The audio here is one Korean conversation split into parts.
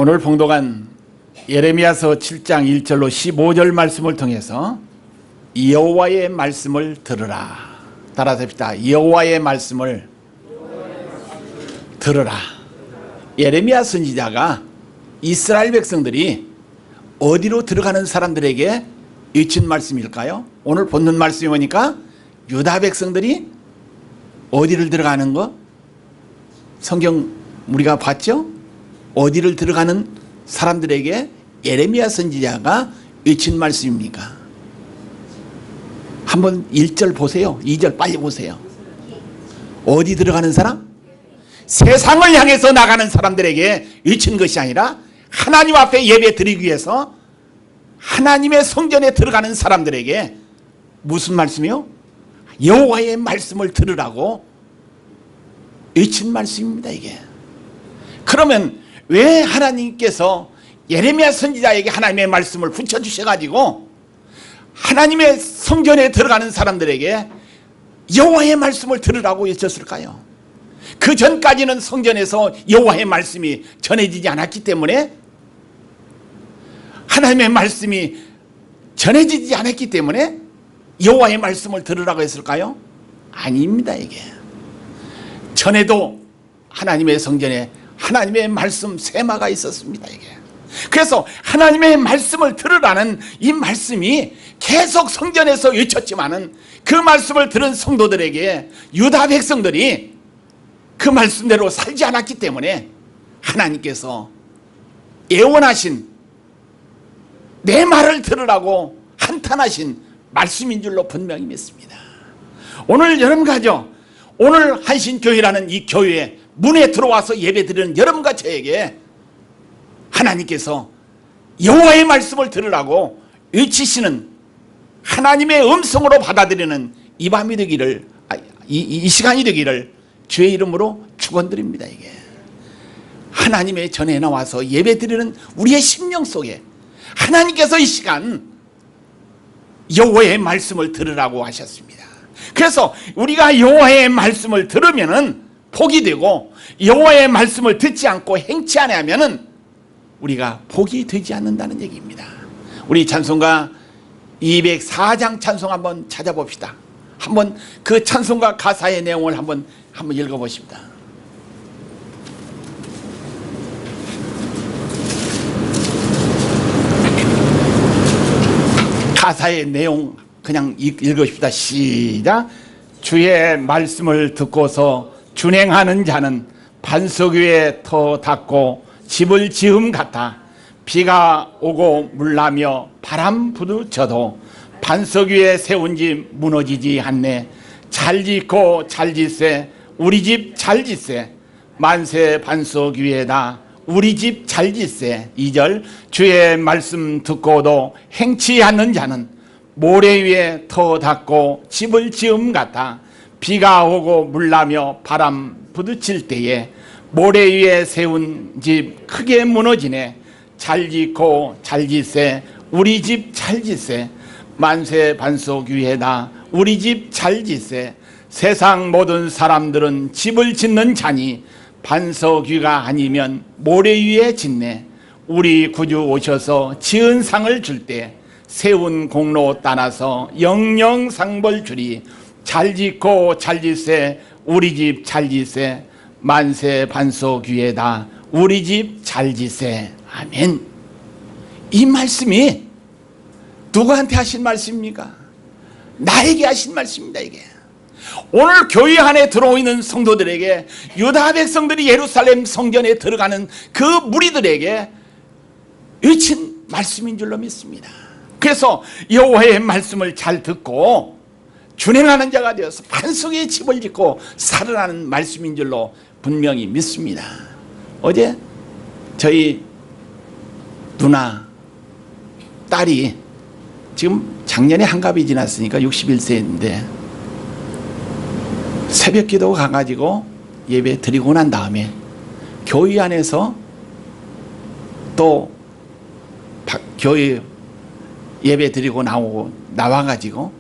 오늘 봉독한 예레미야서 7장 1절로 15절 말씀을 통해서 여호와의 말씀을 들으라. 따라서 합시다. 여호와의 말씀을 들으라. 예레미야 선지자가 이스라엘 백성들이 어디로 들어가는 사람들에게 외친 말씀일까요? 오늘 본문 말씀이 뭐니까 유다 백성들이 어디를 들어가는 거? 성경 우리가 봤죠? 어디를 들어가는 사람들에게 예레미야 선지자가 외친 말씀입니까? 한번 1절 보세요. 2절 빨리 보세요. 어디 들어가는 사람? 세상을 향해서 나가는 사람들에게 외친 것이 아니라 하나님 앞에 예배 드리기 위해서 하나님의 성전에 들어가는 사람들에게 무슨 말씀이요? 여호와의 말씀을 들으라고 외친 말씀입니다. 이게. 그러면 왜 하나님께서 예레미야 선지자에게 하나님의 말씀을 붙여주셔가지고 하나님의 성전에 들어가는 사람들에게 여호와의 말씀을 들으라고 외쳤을까요? 그 전까지는 성전에서 여호와의 말씀이 전해지지 않았기 때문에, 하나님의 말씀이 전해지지 않았기 때문에 여호와의 말씀을 들으라고 했을까요? 아닙니다. 이게 전에도 하나님의 성전에 하나님의 말씀 세마가 있었습니다. 이게. 그래서 하나님의 말씀을 들으라는 이 말씀이 계속 성전에서 외쳤지만은 그 말씀을 들은 성도들에게 유다 백성들이 그 말씀대로 살지 않았기 때문에 하나님께서 예언하신 내 말을 들으라고 한탄하신 말씀인 줄로 분명히 믿습니다. 오늘 여러분 가족, 오늘 한신교회라는 이 교회에 문에 들어와서 예배드리는 여러분과 저에게 하나님께서 여호와의 말씀을 들으라고 외치시는 하나님의 음성으로 받아들이는 이 밤이 되기를, 이 시간이 되기를 주의 이름으로 축원드립니다. 이게 하나님의 전에 나와서 예배드리는 우리의 심령 속에 하나님께서 이 시간 여호와의 말씀을 들으라고 하셨습니다. 그래서 우리가 여호와의 말씀을 들으면은 복이 되고, 여호와의 말씀을 듣지 않고 행치 않으면은 우리가 복이 되지 않는다는 얘기입니다. 우리 찬송가 204장 찬송 한번 찾아봅시다. 한번 그 찬송가 가사의 내용을 한번 읽어보십니다. 가사의 내용 그냥 읽으십시다. 시작. 주의 말씀을 듣고서 준행하는 자는 반석 위에 터 닿고 집을 지음 같아. 비가 오고 물나며 바람 부딪혀도 반석 위에 세운 집 무너지지 않네. 잘 짓고 잘 짓세 우리 집 잘 짓세. 만세 반석 위에다 우리 집 잘 짓세. 2절. 주의 말씀 듣고도 행치 않는 자는 모래 위에 터 닿고 집을 지음 같아. 비가 오고 물나며 바람 부딪힐 때에 모래 위에 세운 집 크게 무너지네. 잘 짓고 잘 짓세 우리 집 잘 짓세. 만세 반석 위에다 우리 집 잘 짓세. 세상 모든 사람들은 집을 짓는 자니 반석 위가 아니면 모래 위에 짓네. 우리 구주 오셔서 지은 상을 줄 때 세운 공로 따라서 영영 상벌 주리. 잘 짓고 잘 짓세 우리 집 잘 짓세. 만세 반석 위에다 우리 집 잘 짓세. 아멘. 이 말씀이 누구한테 하신 말씀입니까? 나에게 하신 말씀입니다. 이게 오늘 교회 안에 들어오는 성도들에게, 유다 백성들이 예루살렘 성전에 들어가는 그 무리들에게 외친 말씀인 줄로 믿습니다. 그래서 여호와의 말씀을 잘 듣고 준행하는 자가 되어서 반석 위에 집을 짓고 살아나는 말씀인 줄로 분명히 믿습니다. 어제 저희 누나 딸이 지금 작년에 한갑이 지났으니까 61세인데 새벽 기도 가가지고 예배 드리고 난 다음에 교회 안에서 또 교회 예배 드리고 나와가지고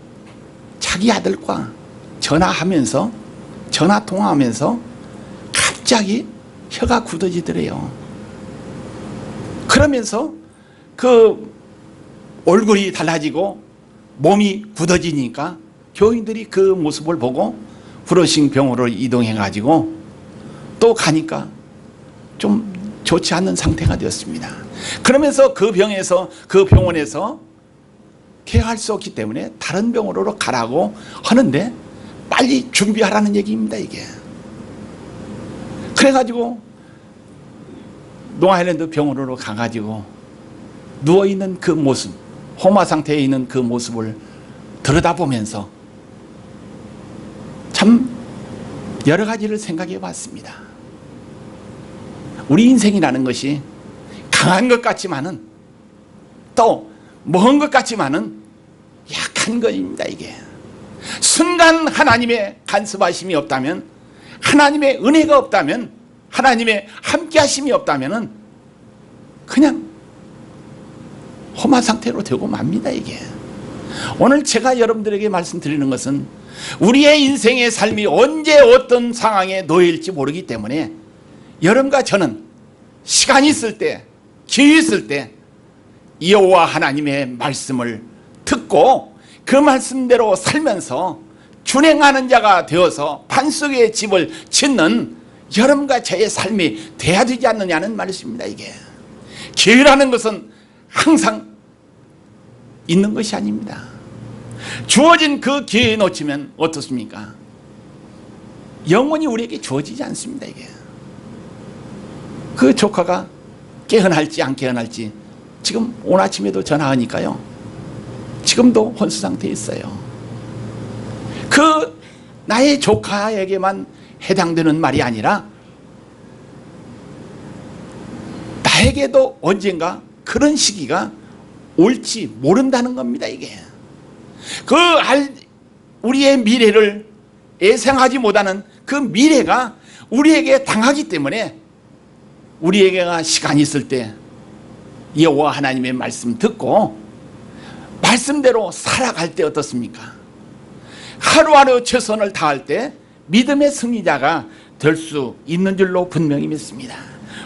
자기 아들과 전화 통화하면서 갑자기 혀가 굳어지더래요. 그러면서 그 얼굴이 달라지고 몸이 굳어지니까 교인들이 그 모습을 보고 후러싱 병원으로 이동해 가지고 또 가니까 좀 좋지 않은 상태가 되었습니다. 그러면서 그 병원에서 케어할 수 없기 때문에 다른 병원으로 가라고 하는데 빨리 준비하라는 얘기입니다, 이게. 그래가지고 롱아일랜드 병원으로 가가지고 누워있는 그 모습, 호마 상태에 있는 그 모습을 들여다보면서 참 여러 가지를 생각해 봤습니다. 우리 인생이라는 것이 강한 것 같지만은 또 먼 것 같지만은 약한 것입니다, 이게. 순간 하나님의 간섭하심이 없다면, 하나님의 은혜가 없다면, 하나님의 함께 하심이 없다면은 그냥 험한 상태로 되고 맙니다, 이게. 오늘 제가 여러분들에게 말씀드리는 것은 우리의 인생의 삶이 언제 어떤 상황에 놓일지 모르기 때문에 여러분과 저는 시간이 있을 때, 기회 있을 때 여호와 하나님의 말씀을 듣고 그 말씀대로 살면서 준행하는 자가 되어서 반석의 집을 짓는 여러분과 저의 삶이 돼야 되지 않느냐는 말씀입니다, 이게. 기회라는 것은 항상 있는 것이 아닙니다. 주어진 그 기회에 놓치면 어떻습니까? 영원히 우리에게 주어지지 않습니다, 이게. 그 조카가 깨어날지 안 깨어날지 지금 오늘 아침에도 전화하니까요, 지금도 혼수 상태에 있어요. 그 나의 조카에게만 해당되는 말이 아니라 나에게도 언젠가 그런 시기가 올지 모른다는 겁니다, 이게. 우리의 미래를 예상하지 못하는 그 미래가 우리에게 당하기 때문에 우리에게 시간이 있을 때 여호와 하나님의 말씀 듣고 말씀대로 살아갈 때 어떻습니까? 하루하루 최선을 다할 때 믿음의 승리자가 될 수 있는 줄로 분명히 믿습니다.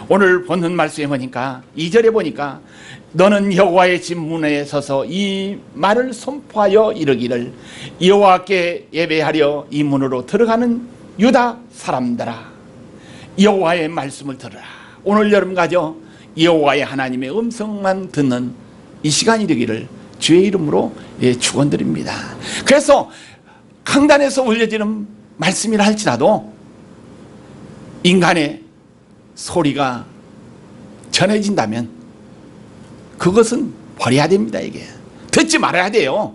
오늘 보는 말씀에 보니까 2절에 보니까 너는 여호와의 집 문에 서서 이 말을 선포하여 이르기를 여호와께 예배하려 이 문으로 들어가는 유다 사람들아, 여호와의 말씀을 들으라. 오늘 여러분가죠, 여호와의 하나님의 음성만 듣는 이 시간이 되기를 주의 이름으로 축원드립니다. 그래서 강단에서 올려지는 말씀이라 할지라도 인간의 소리가 전해진다면 그것은 버려야 됩니다, 이게. 듣지 말아야 돼요.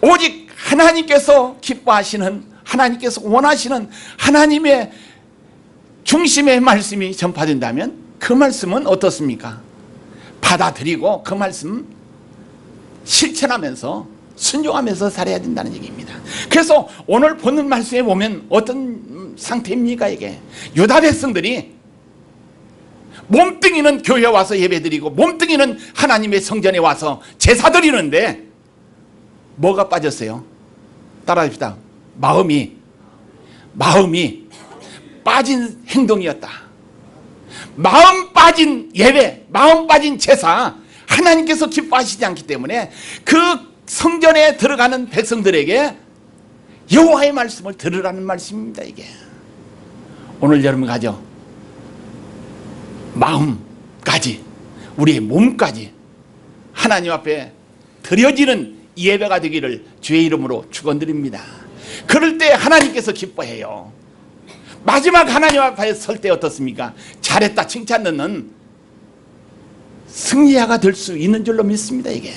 오직 하나님께서 기뻐하시는, 하나님께서 원하시는 하나님의 중심의 말씀이 전파된다면 그 말씀은 어떻습니까? 받아들이고 그 말씀 실천하면서 순종하면서 살아야 된다는 얘기입니다. 그래서 오늘 보는 말씀에 보면 어떤 상태입니까, 이게? 유다 백성들이 몸뚱이는 교회에 와서 예배드리고 몸뚱이는 하나님의 성전에 와서 제사 드리는데 뭐가 빠졌어요? 따라합시다. 마음이 빠진 행동이었다. 마음 빠진 예배, 마음 빠진 제사, 하나님께서 기뻐하시지 않기 때문에 그 성전에 들어가는 백성들에게 여호와의 말씀을 들으라는 말씀입니다, 이게. 오늘 여러분 가죠, 마음까지, 우리의 몸까지 하나님 앞에 드려지는 예배가 되기를 주의 이름으로 축원드립니다. 그럴 때 하나님께서 기뻐해요. 마지막 하나님 앞에 설 때 어떻습니까? 잘했다 칭찬 듣는 승리자가 될 수 있는 줄로 믿습니다, 이게.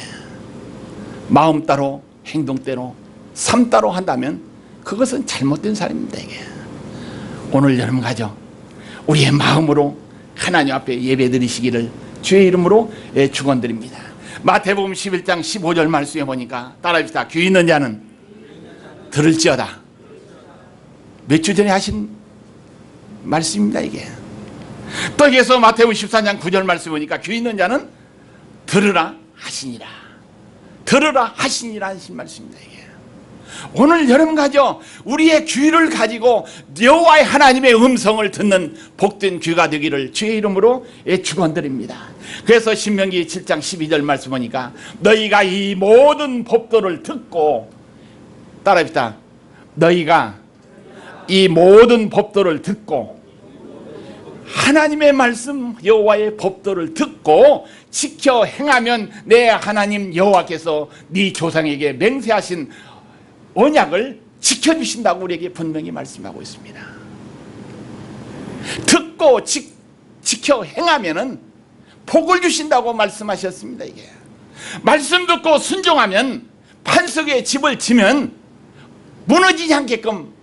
마음 따로 행동 따로 삶 따로 한다면 그것은 잘못된 삶입니다, 이게. 오늘 여러분 가죠, 우리의 마음으로 하나님 앞에 예배 드리시기를 주의 이름으로 축원드립니다. 마태복음 11장 15절 말씀에 보니까 따라합시다. 귀 있는 자는 들을지어다. 몇 주 전에 하신 말씀입니다, 이게. 또 여기서 마태복음 14장 9절 말씀 보니까 귀 있는 자는 들으라 하시니라. 들으라 하시니라 하신 말씀입니다, 이게. 오늘 여러분가죠, 우리의 귀를 가지고 여호와의 하나님의 음성을 듣는 복된 귀가 되기를 주의 이름으로 축원드립니다. 그래서 신명기 7장 12절 말씀 보니까 너희가 이 모든 법도를 듣고, 따라합시다. 너희가 이 모든 법도를 듣고, 하나님의 말씀 여호와의 법도를 듣고 지켜 행하면 내 하나님 여호와께서 네 조상에게 맹세하신 언약을 지켜주신다고 우리에게 분명히 말씀하고 있습니다. 듣고 지켜 행하면은 복을 주신다고 말씀하셨습니다. 이게 말씀 듣고 순종하면, 반석에 집을 지면 무너지지 않게끔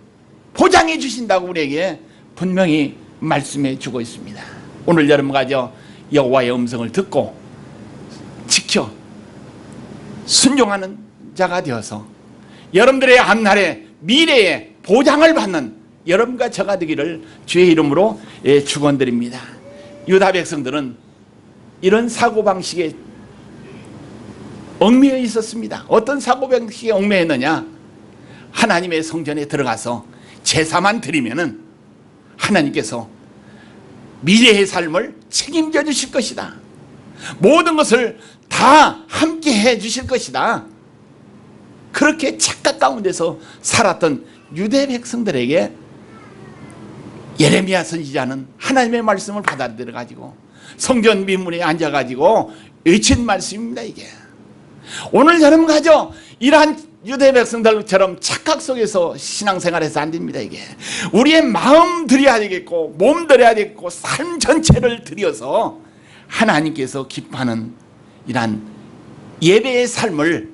보장해 주신다고 우리에게 분명히 말씀해 주고 있습니다. 오늘 여러분가죠, 여호와의 음성을 듣고 지켜 순종하는 자가 되어서 여러분들의 앞날에 미래에 보장을 받는 여러분과 저가 되기를 주의 이름으로 축원드립니다. 유다 백성들은 이런 사고방식에 얽매여 있었습니다. 어떤 사고방식에 얽매였느냐, 하나님의 성전에 들어가서 제사만 드리면은 하나님께서 미래의 삶을 책임져 주실 것이다, 모든 것을 다 함께 해 주실 것이다, 그렇게 착각 가운데서 살았던 유대 백성들에게 예레미야 선지자는 하나님의 말씀을 받아들여 가지고 성전 민문에 앉아 가지고 외친 말씀입니다. 이게 오늘 여러분가죠, 이러한 유대 백성들처럼 착각 속에서 신앙생활해서 안 됩니다. 이게 우리의 마음 드려야 되겠고 몸 드려야 되겠고 삶 전체를 들여서 하나님께서 기뻐하는 이러한 예배의 삶을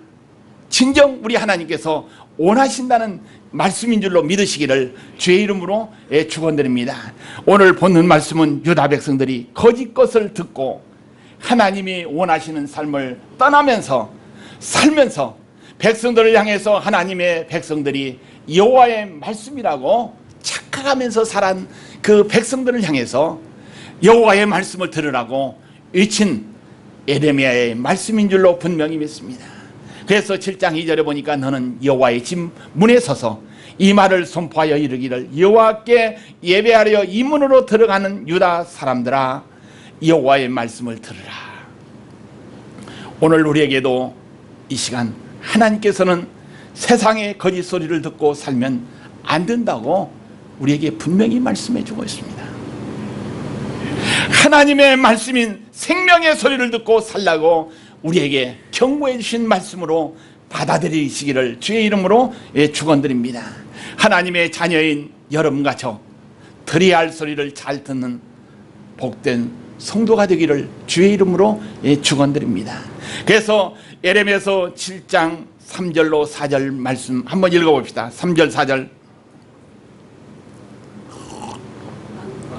진정 우리 하나님께서 원하신다는 말씀인 줄로 믿으시기를 주의 이름으로 축원드립니다. 오늘 보는 말씀은 유다 백성들이 거짓 것을 듣고 하나님이 원하시는 삶을 떠나면서 살면서 백성들을 향해서 하나님의 백성들이 여호와의 말씀이라고 착각하면서 살아온 그 백성들을 향해서 여호와의 말씀을 들으라고 외친 예레미야의 말씀인 줄로 분명히 믿습니다. 그래서 7장 2절에 보니까 너는 여호와의 집 문에 서서 이 말을 선포하여 이르기를 여호와께 예배하려 이 문으로 들어가는 유다 사람들아 여호와의 말씀을 들으라. 오늘 우리에게도 이 시간 하나님께서는 세상의 거짓 소리를 듣고 살면 안 된다고 우리에게 분명히 말씀해 주고 있습니다. 하나님의 말씀인 생명의 소리를 듣고 살라고 우리에게 경고해 주신 말씀으로 받아들이시기를 주의 이름으로 축원드립니다. 하나님의 자녀인 여러분과 저 들어야 할 소리를 잘 듣는 복된 성도가 되기를 주의 이름으로 축원드립니다. 그래서 예레미야서 7장 3절로 4절 말씀 한번 읽어봅시다. 3절 4절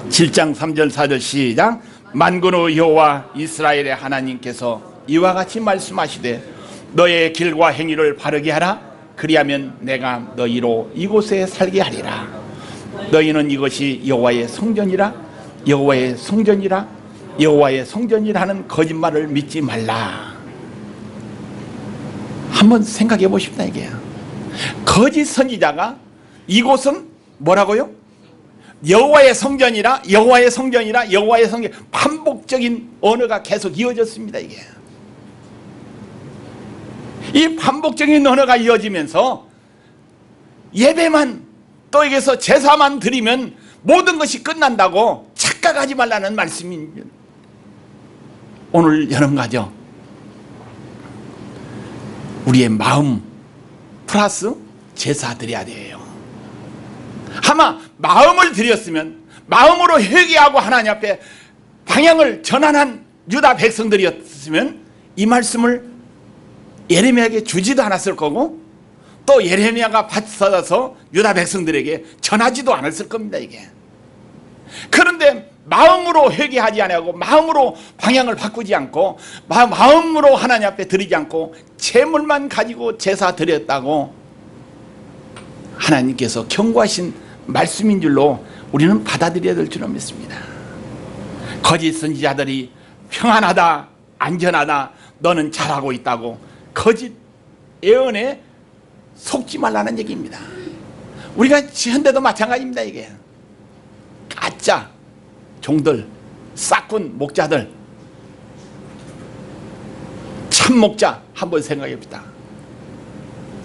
7장 3절 4절 시작. 만군의 여호와 이스라엘의 하나님께서 이와 같이 말씀하시되 너의 길과 행위를 바르게 하라. 그리하면 내가 너희로 이곳에 살게 하리라. 너희는 이것이 여호와의 성전이라 여호와의 성전이라 여호와의 성전이라는 거짓말을 믿지 말라. 한번 생각해 보십시다. 이게 거짓 선지자가 이곳은 뭐라고요? 여호와의 성전이라 여호와의 성전이라 여호와의 성전, 반복적인 언어가 계속 이어졌습니다. 이게 이 반복적인 언어가 이어지면서 예배만 또 여기서 제사만 드리면 모든 것이 끝난다고 착각하지 말라는 말씀입니다. 오늘 여러분가죠, 우리의 마음 플러스 제사 드려야 돼요. 아마 마음을 드렸으면 마음으로 회개하고 하나님 앞에 방향을 전환한 유다 백성들이었으면 이 말씀을 예레미야에게 주지도 않았을 거고 또 예레미야가 받아서 유다 백성들에게 전하지도 않았을 겁니다. 이게 그런데 마음으로 회개하지 않고 마음으로 방향을 바꾸지 않고 마음으로 하나님 앞에 드리지 않고 재물만 가지고 제사 드렸다고 하나님께서 경고하신 말씀인 줄로 우리는 받아들여야 될 줄로 믿습니다. 거짓 선지자들이 평안하다 안전하다 너는 잘하고 있다고 거짓 예언에 속지 말라는 얘기입니다. 우리가 현대도 마찬가지입니다. 이게 가짜 종들, 싹군 목자들, 참 목자 한번 생각해 봅시다.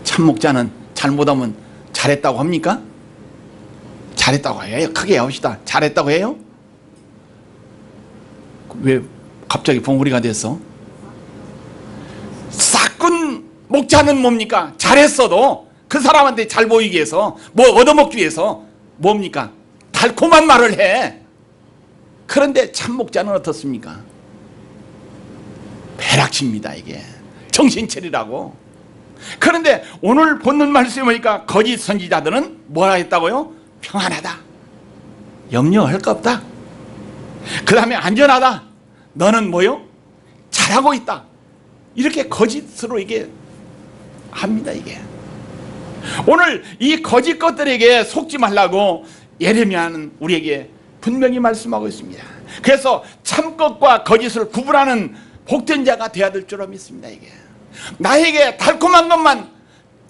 참 목자는 잘못하면 잘했다고 합니까? 잘했다고 해요? 크게 해봅시다. 잘했다고 해요? 왜 갑자기 봉우리가 됐어? 싹군 목자는 뭡니까? 잘했어도 그 사람한테 잘 보이기 위해서, 뭐 얻어먹기 위해서 뭡니까? 달콤한 말을 해. 그런데 참 목자는 어떻습니까? 배락칩니다. 이게 정신차리라고. 그런데 오늘 본문 말씀에 보니까 거짓 선지자들은 뭐라 했다고요? 평안하다, 염려할 거 없다, 그 다음에 안전하다, 너는 뭐요? 잘하고 있다, 이렇게 거짓으로 이게 합니다. 이게 오늘 이 거짓 것들에게 속지 말라고 예레미야는 우리에게 분명히 말씀하고 있습니다. 그래서 참것과 거짓을 구분하는 복된 자가 되어야 될 줄 믿습니다. 이게 나에게 달콤한 것만,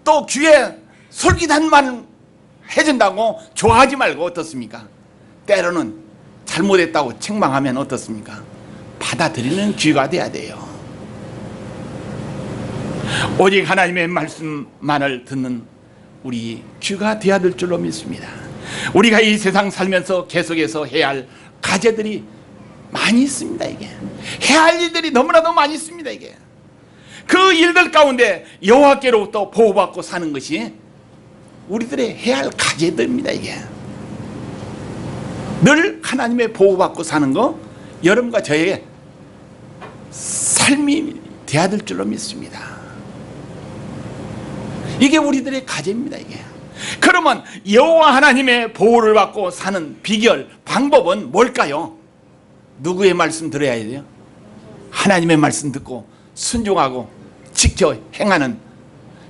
또 귀에 솔깃한 말 해준다고 좋아하지 말고 어떻습니까? 때로는 잘못했다고 책망하면 어떻습니까? 받아들이는 귀가 돼야 돼요. 오직 하나님의 말씀만을 듣는 우리 귀가 돼야 될 줄로 믿습니다. 우리가 이 세상 살면서 계속해서 해야 할 과제들이 많이 있습니다. 이게 해야 할 일들이 너무나도 많이 있습니다. 이게 그 일들 가운데 여호와께로부터 보호받고 사는 것이 우리들의 해야 할 과제들입니다. 이게 늘 하나님의 보호받고 사는 거 여러분과 저에게 삶이 돼야 될 줄로 믿습니다. 이게 우리들의 과제입니다. 이게 그러면 여호와 하나님의 보호를 받고 사는 비결, 방법은 뭘까요? 누구의 말씀 들어야 돼요? 하나님의 말씀 듣고 순종하고 지켜 행하는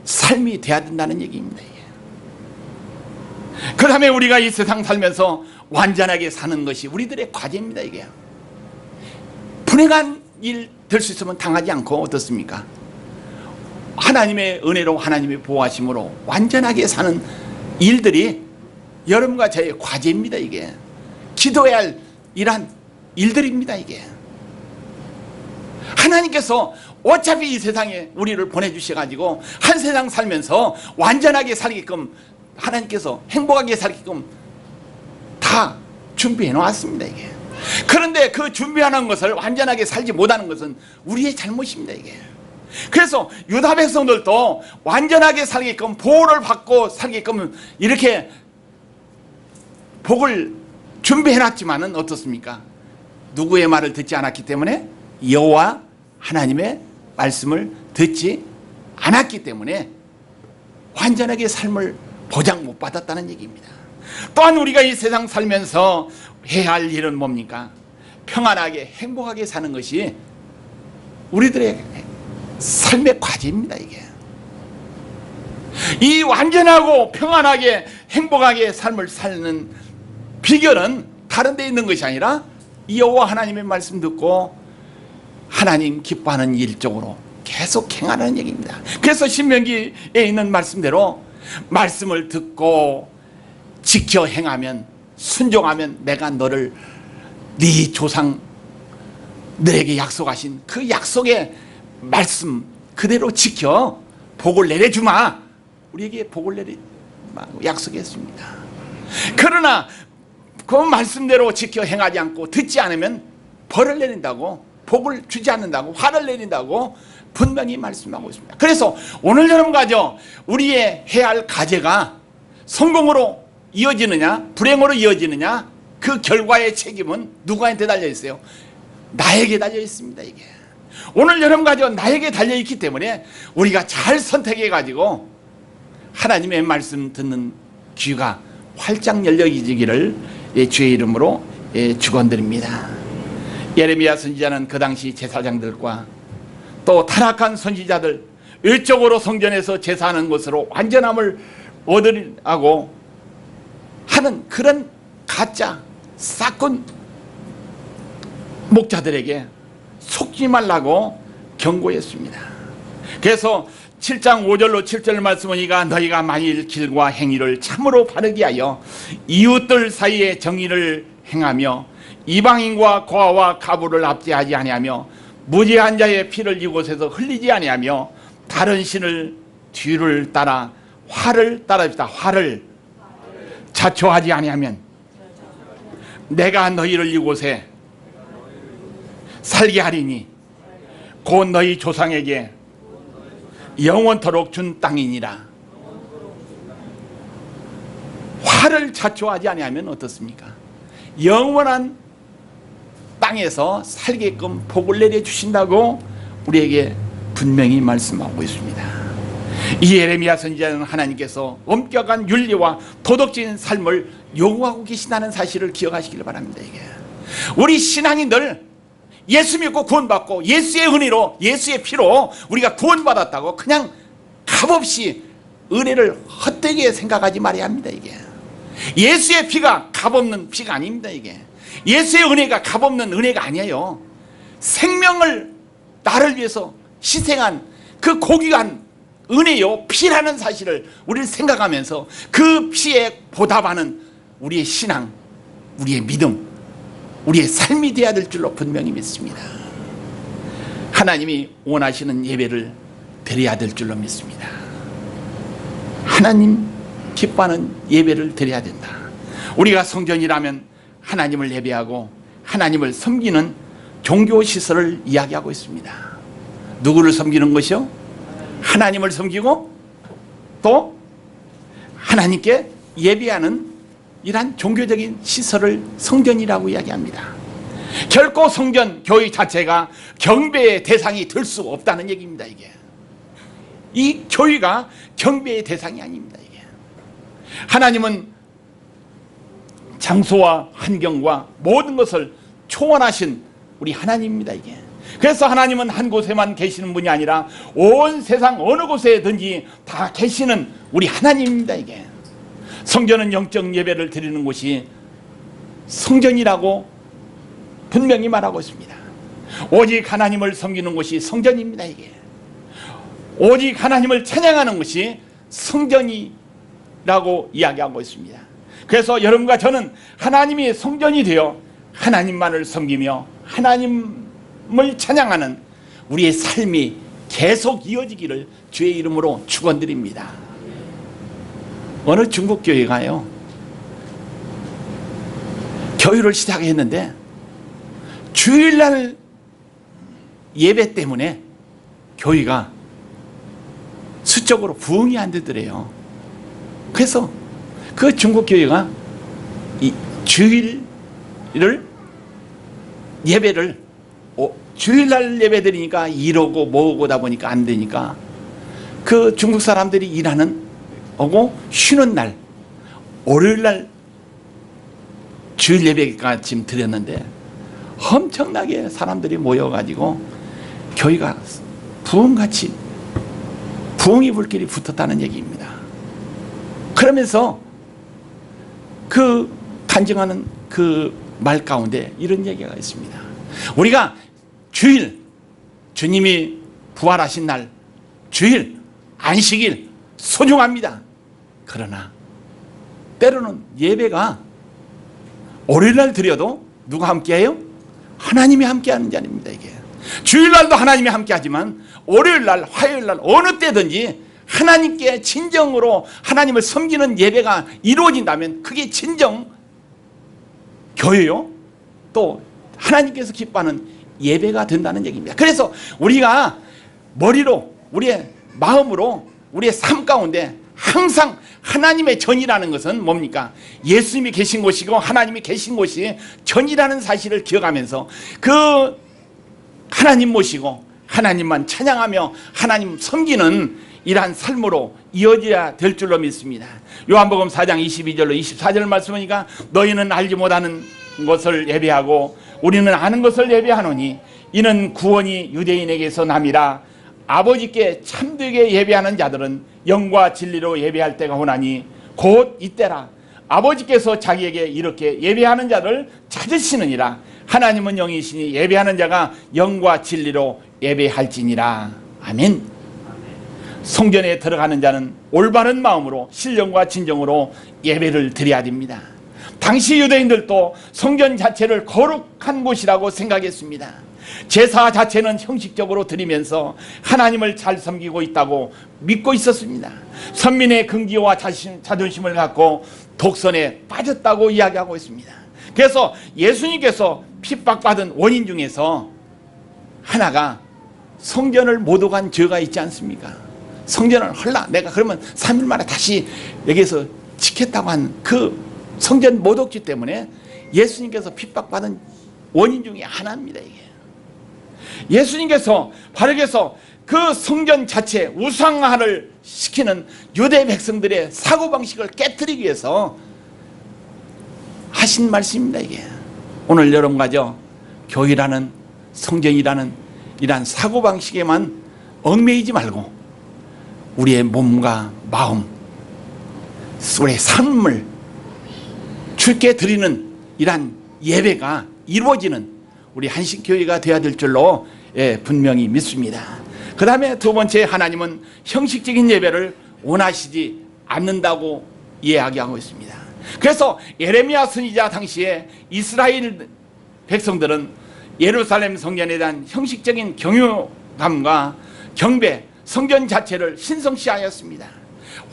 삶이 돼야 된다는 얘기입니다. 그 다음에 우리가 이 세상 살면서 완전하게 사는 것이 우리들의 과제입니다. 이게 불행한 일 될 수 있으면 당하지 않고 어떻습니까? 하나님의 은혜로 하나님의 보호하심으로 완전하게 사는 일들이 여러분과 저의 과제입니다. 이게 기도해야 할 이러한 일들입니다. 이게 하나님께서 어차피 이 세상에 우리를 보내주셔가지고 한 세상 살면서 완전하게 살게끔, 하나님께서 행복하게 살게끔 다 준비해 놓았습니다. 이게 그런데 그 준비하는 것을 완전하게 살지 못하는 것은 우리의 잘못입니다. 이게 그래서 유다 백성들도 완전하게 살게끔, 보호를 받고 살게끔 이렇게 복을 준비해 놨지만은 어떻습니까? 누구의 말을 듣지 않았기 때문에, 여호와 하나님의 말씀을 듣지 않았기 때문에 완전하게 삶을 보장 못 받았다는 얘기입니다. 또한 우리가 이 세상 살면서 해야 할 일은 뭡니까? 평안하게 행복하게 사는 것이 우리들의 삶의 과제입니다. 이게 이 완전하고 평안하게 행복하게 삶을 사는 비결은 다른 데 있는 것이 아니라 여호와 하나님의 말씀 듣고 하나님 기뻐하는 일 쪽으로 계속 행하는 얘기입니다. 그래서 신명기에 있는 말씀대로 말씀을 듣고 지켜 행하면, 순종하면 내가 너를 네 조상들에게 약속하신 그 약속의 말씀 그대로 지켜 복을 내려주마, 우리에게 복을 내리마 약속했습니다. 그러나 그 말씀대로 지켜 행하지 않고 듣지 않으면 벌을 내린다고, 복을 주지 않는다고, 화를 내린다고 분명히 말씀하고 있습니다. 그래서 오늘 여러분과저 우리의 해야 할 과제가 성공으로 이어지느냐 불행으로 이어지느냐, 그 결과의 책임은 누구한테 달려 있어요? 나에게 달려 있습니다. 이게 오늘 여러분과저 나에게 달려 있기 때문에 우리가 잘 선택해 가지고 하나님의 말씀 듣는 귀가 활짝 열려지기를 주의 이름으로 축원드립니다. 예레미야 선지자는 그 당시 제사장들과 또 타락한 선지자들, 외적으로 성전에서 제사하는 것으로 완전함을 얻으려고 하는 그런 가짜 싹군 목자들에게 속지 말라고 경고했습니다. 그래서 7장 5절로 7절 말씀이니까 너희가 만일 길과 행위를 참으로 바르게 하여 이웃들 사이에 정의를 행하며 이방인과 고아와 가부를 압제하지 아니하며 무죄한 자의 피를 이곳에서 흘리지 아니하며 다른 신을 뒤를 따라 화를 따릅시다. 화를 자초하지 아니하면 내가 너희를 이곳에 살게 하리니 곧 너희 조상에게 영원토록 준 땅이니라. 화를 자초하지 아니하면 어떻습니까? 영원한 땅에서 살게끔 복을 내려주신다고 우리에게 분명히 말씀하고 있습니다. 이 예레미야 선지자는 하나님께서 엄격한 윤리와 도덕적인 삶을 요구하고 계신다는 사실을 기억하시길 바랍니다. 이게 우리 신앙이 늘 예수 믿고 구원받고 예수의 은혜로 예수의 피로 우리가 구원받았다고 그냥 값없이 은혜를 헛되게 생각하지 말아야 합니다. 이게 예수의 피가 값없는 피가 아닙니다. 이게 예수의 은혜가 값없는 은혜가 아니에요. 생명을 나를 위해서 희생한 그 고귀한 은혜요 피라는 사실을 우리를 생각하면서 그 피에 보답하는 우리의 신앙, 우리의 믿음, 우리의 삶이 되어야 될 줄로 분명히 믿습니다. 하나님이 원하시는 예배를 드려야 될 줄로 믿습니다. 하나님 기뻐하는 예배를 드려야 된다. 우리가 성전이라면 하나님을 예배하고 하나님을 섬기는 종교시설을 이야기하고 있습니다. 누구를 섬기는 것이요? 하나님을 섬기고 또 하나님께 예배하는 이러한 종교적인 시설을 성전이라고 이야기합니다. 결코 성전 교회 자체가 경배의 대상이 될 수 없다는 얘기입니다. 이게 이 교회가 경배의 대상이 아닙니다. 이게 하나님은 장소와 환경과 모든 것을 초월하신 우리 하나님입니다. 이게 그래서 하나님은 한 곳에만 계시는 분이 아니라 온 세상 어느 곳에든지 다 계시는 우리 하나님입니다. 이게 성전은 영적 예배를 드리는 곳이 성전이라고 분명히 말하고 있습니다. 오직 하나님을 섬기는 곳이 성전입니다. 이게 오직 하나님을 찬양하는 것이 성전이라고 이야기하고 있습니다. 그래서 여러분과 저는 하나님이 성전이 되어 하나님만을 섬기며 하나님을 찬양하는 우리의 삶이 계속 이어지기를 주의 이름으로 축원드립니다. 어느 중국 교회가요 교회를 시작했는데 주일날 예배 때문에 교회가 수적으로 부흥이 안 되더래요. 그래서 그 중국 교회가 이 주일을 예배를 주일날 예배 드리니까 이러고 뭐고다 보니까 안 되니까 그 중국 사람들이 일하는 오고 쉬는 날 월요일날 주일 예배가 지금 드렸는데 엄청나게 사람들이 모여가지고 교회가 부흥같이 부흥이 불길이 붙었다는 얘기입니다. 그러면서 그 간증하는 그 말 가운데 이런 얘기가 있습니다. 우리가 주일, 주님이 부활하신 날 주일, 안식일 소중합니다. 그러나 때로는 예배가 월요일날 드려도 누가 함께해요? 하나님이 함께하는 자리입니다. 이게 주일날도 하나님이 함께하지만 월요일날, 화요일날 어느 때든지 하나님께 진정으로 하나님을 섬기는 예배가 이루어진다면 그게 진정 교회요 또 하나님께서 기뻐하는 예배가 된다는 얘기입니다. 그래서 우리가 머리로 우리의 마음으로 우리의 삶 가운데 항상 하나님의 전이라는 것은 뭡니까? 예수님이 계신 곳이고 하나님이 계신 곳이 전이라는 사실을 기억하면서 그 하나님 모시고 하나님만 찬양하며 하나님 섬기는 이러한 삶으로 이어져야 될 줄로 믿습니다. 요한복음 4장 22절로 24절 말씀하니까 너희는 알지 못하는 것을 예배하고 우리는 아는 것을 예배하노니 이는 구원이 유대인에게서 남이라. 아버지께 참되게 예배하는 자들은 영과 진리로 예배할 때가 오나니 곧 이때라. 아버지께서 자기에게 이렇게 예배하는 자를 찾으시느니라. 하나님은 영이시니 예배하는 자가 영과 진리로 예배할지니라. 아멘. 성전에 들어가는 자는 올바른 마음으로 신령과 진정으로 예배를 드려야 됩니다. 당시 유대인들도 성전 자체를 거룩한 곳이라고 생각했습니다. 제사 자체는 형식적으로 드리면서 하나님을 잘 섬기고 있다고 믿고 있었습니다. 선민의 긍지와 자존심을 갖고 독선에 빠졌다고 이야기하고 있습니다. 그래서 예수님께서 핍박받은 원인 중에서 하나가 성전을 못 오간 죄가 있지 않습니까? 성전을 헐라 내가 그러면 3일 만에 다시 여기에서 지켰다고 한 그 성전 못 오기 때문에 예수님께서 핍박받은 원인 중에 하나입니다. 이게 예수님께서 바르게서 그 성전 자체 우상화를 시키는 유대 백성들의 사고방식을 깨뜨리기 위해서 하신 말씀입니다. 이게 오늘 여러분과저 교회라는 성전이라는 이러한 사고방식에만 얽매이지 말고 우리의 몸과 마음, 우리의 삶을 주께 드리는 이러한 예배가 이루어지는 우리 한식교회가 되어야 될 줄로 분명히 믿습니다. 그 다음에 두 번째, 하나님은 형식적인 예배를 원하시지 않는다고 이야기하고 있습니다. 그래서 예레미야 선지자 당시에 이스라엘 백성들은 예루살렘 성전에 대한 형식적인 경외감과 경배, 성전 자체를 신성시하였습니다.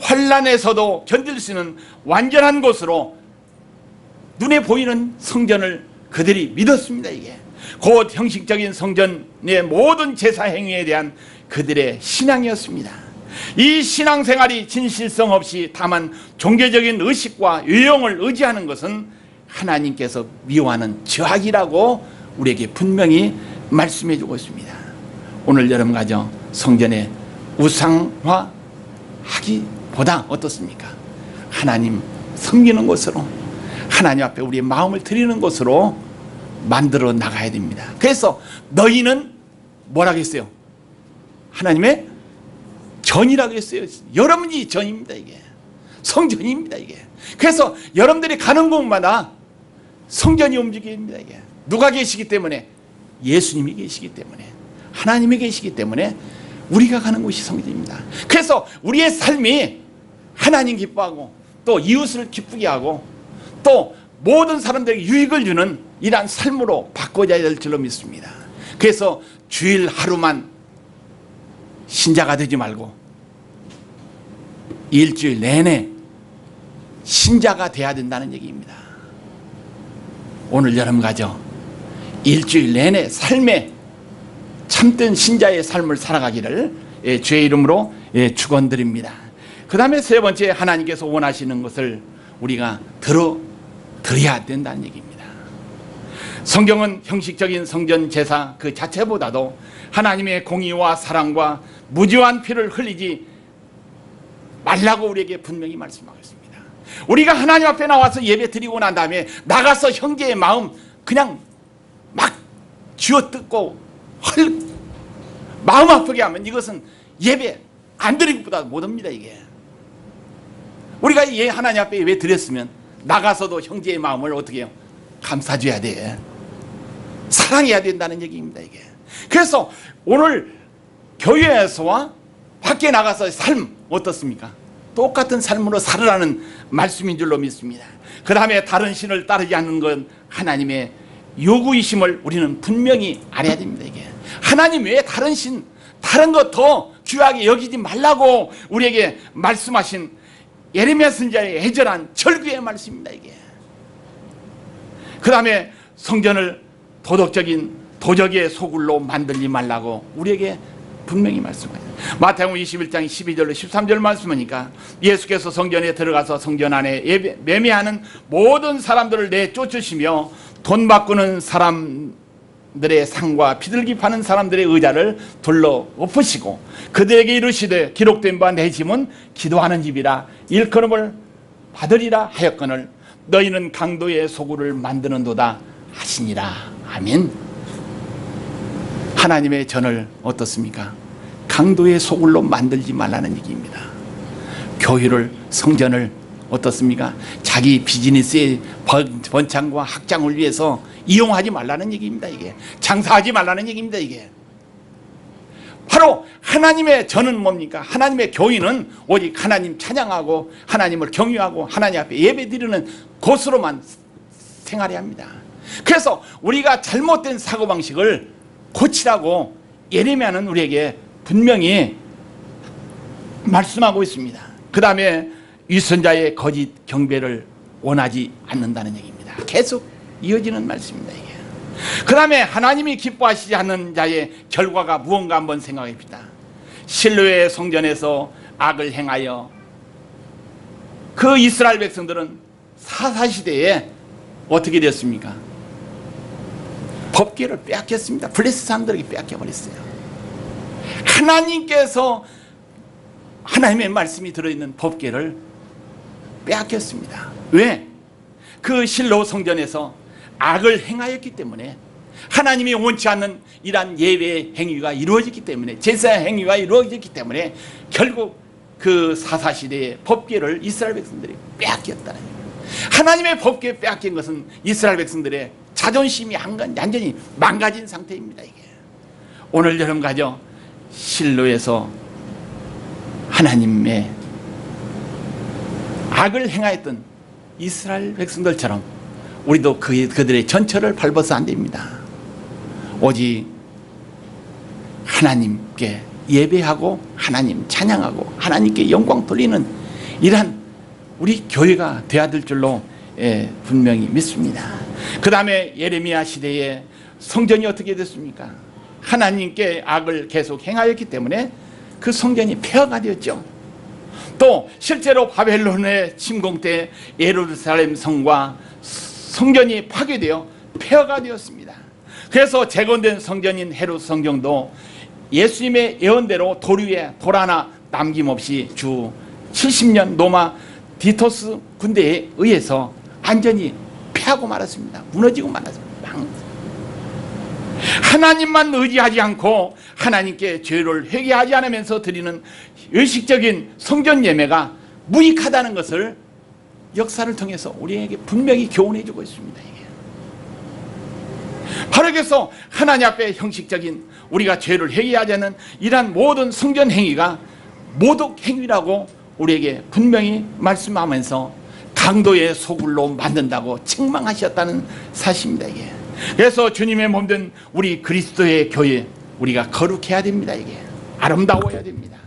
환난에서도 견딜 수 있는 완전한 곳으로 눈에 보이는 성전을 그들이 믿었습니다. 이게 곧 형식적인 성전의 모든 제사 행위에 대한 그들의 신앙이었습니다. 이 신앙생활이 진실성 없이 다만 종교적인 의식과 유형을 의지하는 것은 하나님께서 미워하는 죄악이라고 우리에게 분명히 말씀해 주고 있습니다. 오늘 여러분 가정 성전에 우상화하기보다 어떻습니까? 하나님 섬기는 곳으로, 하나님 앞에 우리의 마음을 드리는 곳으로 만들어 나가야 됩니다. 그래서 너희는 뭐라고 했어요? 하나님의 전이라고 했어요. 여러분이 전입니다. 이게 성전입니다. 이게 그래서 여러분들이 가는 곳마다 성전이 움직입니다. 이게 누가 계시기 때문에? 예수님이 계시기 때문에, 하나님이 계시기 때문에 우리가 가는 곳이 성전입니다. 그래서 우리의 삶이 하나님 기뻐하고 또 이웃을 기쁘게 하고 또 모든 사람들에게 유익을 주는 이러한 삶으로 바꿔야 될 줄로 믿습니다. 그래서 주일 하루만 신자가 되지 말고 일주일 내내 신자가 돼야 된다는 얘기입니다. 오늘 여러분 가정 일주일 내내 삶에 참된 신자의 삶을 살아가기를 주의 이름으로 축원드립니다. 그 다음에 세 번째, 하나님께서 원하시는 것을 우리가 드려야 된다는 얘기입니다. 성경은 형식적인 성전 제사 그 자체보다도 하나님의 공의와 사랑과 무지한 피를 흘리지 말라고 우리에게 분명히 말씀하고 있습니다. 우리가 하나님 앞에 나와서 예배 드리고 난 다음에 나가서 형제의 마음 그냥 막 쥐어뜯고 마음 아프게 하면 이것은 예배 안 드리는 것보다 못합니다. 이게 우리가 하나님 앞에 예배 드렸으면 나가서도 형제의 마음을 어떻게 해요? 감싸줘야 돼. 사랑해야 된다는 얘기입니다. 이게 그래서 오늘 교회에서와 밖에 나가서 삶 어떻습니까? 똑같은 삶으로 살으라는 말씀인 줄로 믿습니다. 그 다음에 다른 신을 따르지 않는 건 하나님의 요구이심을 우리는 분명히 알아야 됩니다. 이게 하나님 외에 다른 신, 다른 것 더 귀하게 여기지 말라고 우리에게 말씀하신 예레미야 선지자의 애절한 절규의 말씀입니다. 이게 그 다음에 성전을 도덕의 소굴로 만들지 말라고 우리에게 분명히 말씀하죠. 마태복음 21장 12절로 13절 말씀하니까 예수께서 성전에 들어가서 성전 안에 매매하는 모든 사람들을 내쫓으시며 돈 바꾸는 사람들의 상과 비둘기 파는 사람들의 의자를 둘러 엎으시고 그들에게 이르시되 기록된 바 내 집은 기도하는 집이라 일컬음을 받으리라 하였거늘 너희는 강도의 소굴을 만드는도다 하시니라. 아멘. 하나님의 전을 어떻습니까? 강도의 소굴로 만들지 말라는 얘기입니다. 교회를, 성전을 어떻습니까? 자기 비즈니스의 번창과 확장을 위해서 이용하지 말라는 얘기입니다. 이게 장사하지 말라는 얘기입니다. 이게 바로 하나님의 저는 뭡니까? 하나님의 교인은 오직 하나님 찬양하고 하나님을 경유하고 하나님 앞에 예배드리는 곳으로만 생활해야 합니다. 그래서 우리가 잘못된 사고방식을 고치라고 예레미야는 우리에게 분명히 말씀하고 있습니다. 그 다음에 위선자의 거짓 경배를 원하지 않는다는 얘기입니다. 계속 이어지는 말씀입니다. 이게. 그 다음에 하나님이 기뻐하시지 않는 자의 결과가 무언가 한번 생각해 봅시다. 실로의 성전에서 악을 행하여 그 이스라엘 백성들은 사사시대에 어떻게 됐습니까? 법궤를 빼앗겼습니다. 블레셋 사람들에게 빼앗겨버렸어요. 하나님께서 하나님의 말씀이 들어있는 법궤를 빼앗겼습니다. 왜? 그 실로 성전에서 악을 행하였기 때문에, 하나님이 원치 않는 이러한 예배 행위가 이루어졌기 때문에, 제사 행위가 이루어졌기 때문에 결국 그 사사시대의 법궤를 이스라엘 백성들이 빼앗겼다는 거예요. 하나님의 법궤 빼앗긴 것은 이스라엘 백성들의 자존심이 완전히 망가진 상태입니다. 이게 오늘 여러분 가죠, 실로에서 하나님의 악을 행하였던 이스라엘 백성들처럼 우리도 그들의 전철을 밟아서 안 됩니다. 오직 하나님께 예배하고 하나님 찬양하고 하나님께 영광 돌리는 이러한 우리 교회가 되어야 될 줄로 분명히 믿습니다. 그 다음에 예레미야 시대에 성전이 어떻게 됐습니까? 하나님께 악을 계속 행하였기 때문에 그 성전이 폐허가 되었죠. 또 실제로 바벨론의 침공 때 예루살렘 성과 성전이 파괴되어 폐허가 되었습니다. 그래서 재건된 성전인 헤롯 성전도 예수님의 예언대로 돌 위에 돌 하나 남김없이 주 70년 로마 디토스 군대에 의해서 완전히 패하고 말았습니다. 무너지고 말았습니다. 하나님만 의지하지 않고 하나님께 죄를 회개하지 않으면서 드리는 의식적인 성전 예배가 무익하다는 것을 역사를 통해서 우리에게 분명히 교훈해 주고 있습니다. 이게. 바로 그래서 하나님 앞에 형식적인 우리가 죄를 회개하지 않는 이러한 모든 성전 행위가 모독 행위라고 우리에게 분명히 말씀하면서 강도의 소굴로 만든다고 책망하셨다는 사실입니다. 이게. 그래서 주님의 몸된 우리 그리스도의 교회, 우리가 거룩해야 됩니다. 이게 아름다워야 됩니다.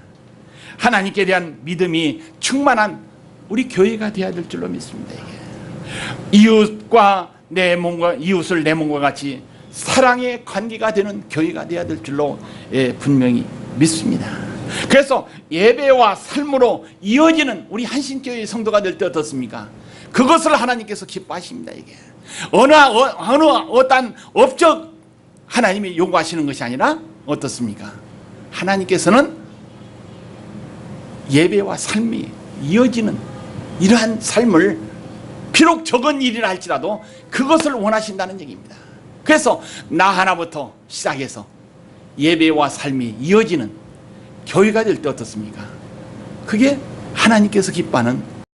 하나님께 대한 믿음이 충만한 우리 교회가 되어야 될 줄로 믿습니다. 이게. 이웃과 내 몸과 이웃을 내 몸과 같이 사랑의 관계가 되는 교회가 되어야 될 줄로 분명히 믿습니다. 그래서 예배와 삶으로 이어지는 우리 한신교회의 성도가 될 때 어떻습니까? 그것을 하나님께서 기뻐하십니다. 이게 어떤 업적 하나님이 요구하시는 것이 아니라 어떻습니까? 하나님께서는 예배와 삶이 이어지는 이러한 삶을 비록 적은 일이라 할지라도 그것을 원하신다는 얘기입니다. 그래서 나 하나부터 시작해서 예배와 삶이 이어지는 교회가 될 때 어떻습니까? 그게 하나님께서 기뻐하는